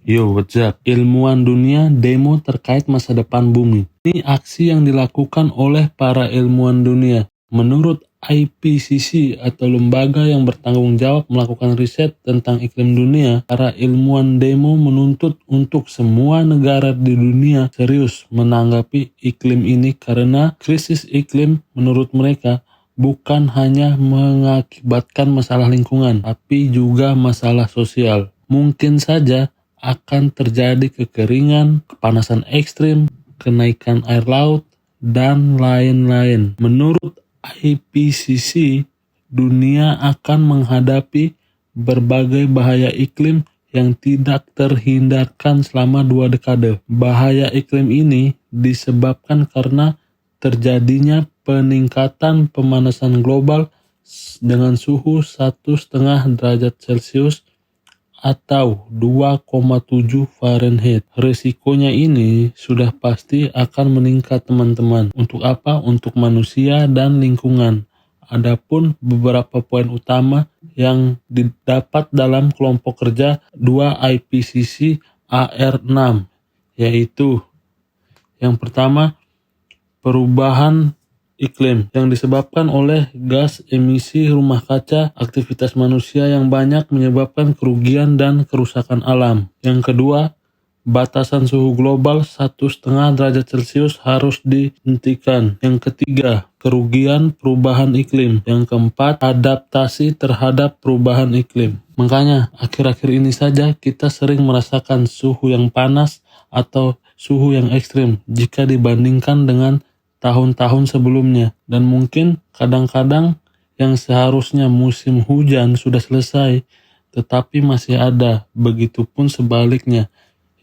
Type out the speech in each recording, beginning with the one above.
Yo, what's up? Ilmuwan dunia demo terkait masa depan bumi. Ini aksi yang dilakukan oleh para ilmuwan dunia. Menurut IPCC atau lembaga yang bertanggung jawab melakukan riset tentang iklim dunia, para ilmuwan demo menuntut untuk semua negara di dunia serius menanggapi iklim ini karena krisis iklim menurut mereka bukan hanya mengakibatkan masalah lingkungan, tapi juga masalah sosial. Mungkin saja akan terjadi kekeringan, kepanasan ekstrim, kenaikan air laut, dan lain-lain. Menurut IPCC, dunia akan menghadapi berbagai bahaya iklim yang tidak terhindarkan selama 2 dekade. Bahaya iklim ini disebabkan karena terjadinya peningkatan pemanasan global dengan suhu 1,5 derajat Celcius atau 2,7 Fahrenheit. Resikonya ini sudah pasti akan meningkat, teman-teman. Untuk apa? Untuk manusia dan lingkungan. Adapun beberapa poin utama yang didapat dalam kelompok kerja 2 IPCC AR6, yaitu yang pertama, perubahan iklim yang disebabkan oleh gas emisi rumah kaca, aktivitas manusia yang banyak menyebabkan kerugian dan kerusakan alam. Yang kedua, batasan suhu global 1,5 derajat Celcius harus dihentikan. Yang ketiga, kerugian perubahan iklim. Yang keempat, adaptasi terhadap perubahan iklim. Makanya, akhir-akhir ini saja kita sering merasakan suhu yang panas atau suhu yang ekstrim jika dibandingkan dengan tahun-tahun sebelumnya, dan mungkin kadang-kadang yang seharusnya musim hujan sudah selesai tetapi masih ada. Begitupun sebaliknya,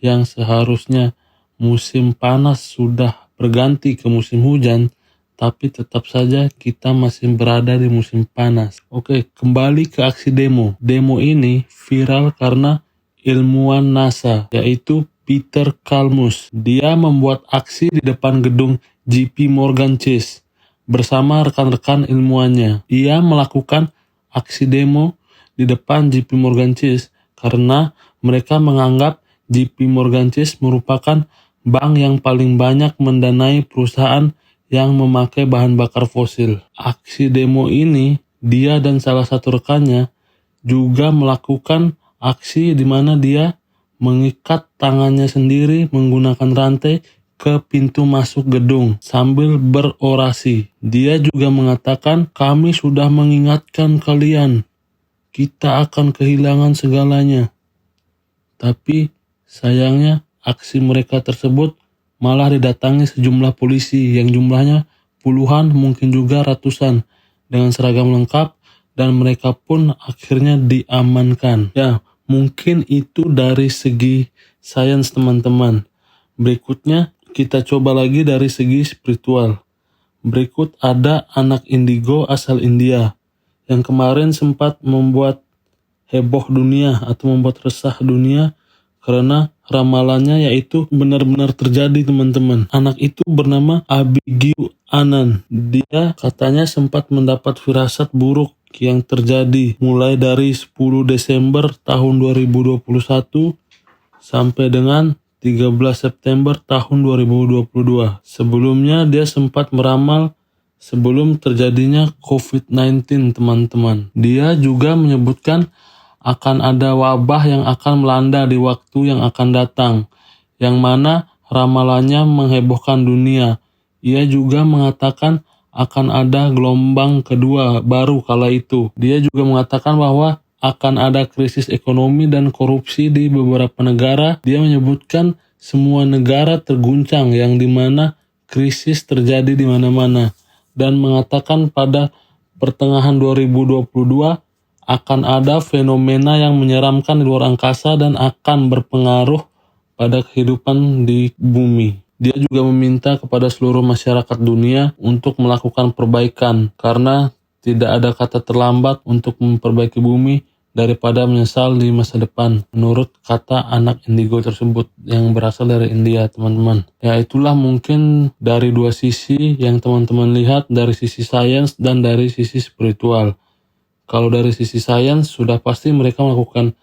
yang seharusnya musim panas sudah berganti ke musim hujan tapi tetap saja kita masih berada di musim panas. Oke, kembali ke aksi demo. Demo ini viral karena ilmuwan NASA, yaitu Peter Kalmus. Dia membuat aksi di depan gedung JP Morgan Chase bersama rekan-rekan ilmuwannya. Ia melakukan aksi demo di depan JP Morgan Chase karena mereka menganggap JP Morgan Chase merupakan bank yang paling banyak mendanai perusahaan yang memakai bahan bakar fosil. Aksi demo ini, dia dan salah satu rekannya juga melakukan aksi di mana dia mengikat tangannya sendiri menggunakan rantai ke pintu masuk gedung sambil berorasi. Dia juga mengatakan, "Kami sudah mengingatkan kalian, kita akan kehilangan segalanya." Tapi sayangnya aksi mereka tersebut malah didatangi sejumlah polisi yang jumlahnya puluhan, mungkin juga ratusan, dengan seragam lengkap, dan mereka pun akhirnya diamankan. Ya, mungkin itu dari segi sains, teman-teman. Berikutnya kita coba lagi dari segi spiritual. Berikut ada anak indigo asal India yang kemarin sempat membuat heboh dunia atau membuat resah dunia karena ramalannya yaitu benar-benar terjadi, teman-teman. Anak itu bernama Abhigyu Anand. Dia katanya sempat mendapat firasat buruk yang terjadi mulai dari 10 Desember tahun 2021 sampai dengan 13 September tahun 2022. Sebelumnya dia sempat meramal sebelum terjadinya COVID-19, teman-teman. Dia juga menyebutkan akan ada wabah yang akan melanda di waktu yang akan datang, yang mana ramalannya menghebohkan dunia. Ia juga mengatakan akan ada gelombang kedua baru kala itu. Dia juga mengatakan bahwa akan ada krisis ekonomi dan korupsi di beberapa negara. Dia menyebutkan semua negara terguncang, yang dimana krisis terjadi di mana-mana, dan mengatakan pada pertengahan 2022 akan ada fenomena yang menyeramkan di luar angkasa dan akan berpengaruh pada kehidupan di bumi. Dia juga meminta kepada seluruh masyarakat dunia untuk melakukan perbaikan karena tidak ada kata terlambat untuk memperbaiki bumi daripada menyesal di masa depan, menurut kata anak indigo tersebut yang berasal dari India, teman-teman. Ya, itulah mungkin dari dua sisi yang teman-teman lihat, dari sisi sains dan dari sisi spiritual. Kalau dari sisi sains, sudah pasti mereka melakukan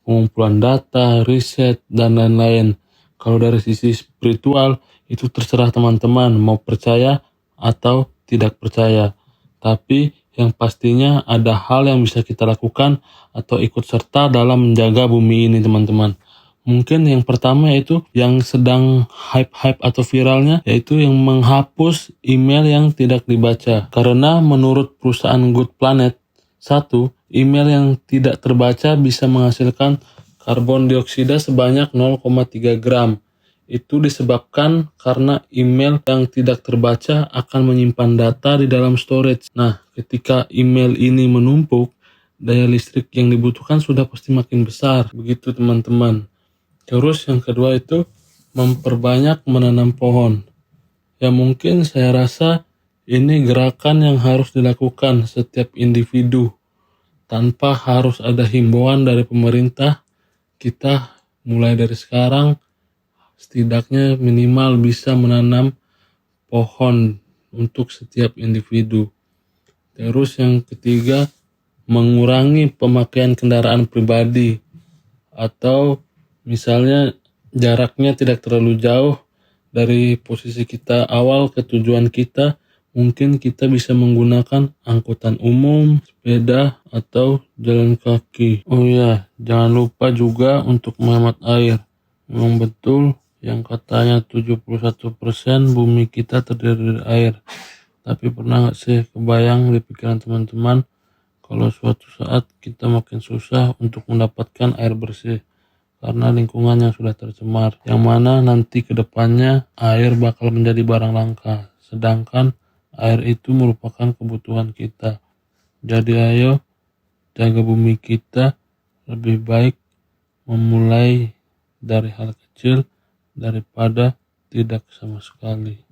pengumpulan data, riset, dan lain-lain. Kalau dari sisi spiritual, itu terserah teman-teman mau percaya atau tidak percaya. Tapi yang pastinya ada hal yang bisa kita lakukan atau ikut serta dalam menjaga bumi ini, teman-teman. Mungkin yang pertama yaitu yang sedang hype-hype atau viralnya, yaitu yang menghapus email yang tidak dibaca. Karena menurut perusahaan Good Planet, satu, email yang tidak terbaca bisa menghasilkan karbon dioksida sebanyak 0,3 gram. Itu disebabkan karena email yang tidak terbaca akan menyimpan data di dalam storage. Nah, ketika email ini menumpuk, daya listrik yang dibutuhkan sudah pasti makin besar. Begitu teman-teman. Terus yang kedua itu memperbanyak menanam pohon. Ya mungkin saya rasa ini gerakan yang harus dilakukan setiap individu. Tanpa harus ada himbauan dari pemerintah, kita mulai dari sekarang setidaknya minimal bisa menanam pohon untuk setiap individu. Terus yang ketiga, mengurangi pemakaian kendaraan pribadi, atau misalnya jaraknya tidak terlalu jauh dari posisi kita awal ke tujuan kita, mungkin kita bisa menggunakan angkutan umum, sepeda, atau jalan kaki. Oh ya, jangan lupa juga untuk menghemat air. Memang betul yang katanya 71% bumi kita terdiri dari air. Tapi pernah nggak sih kebayang di pikiran teman-teman kalau suatu saat kita makin susah untuk mendapatkan air bersih karena lingkungan yang sudah tercemar, yang mana nanti ke depannya air bakal menjadi barang langka, sedangkan air itu merupakan kebutuhan kita. Jadi ayo jaga bumi kita, lebih baik memulai dari hal kecil daripada tidak sama sekali.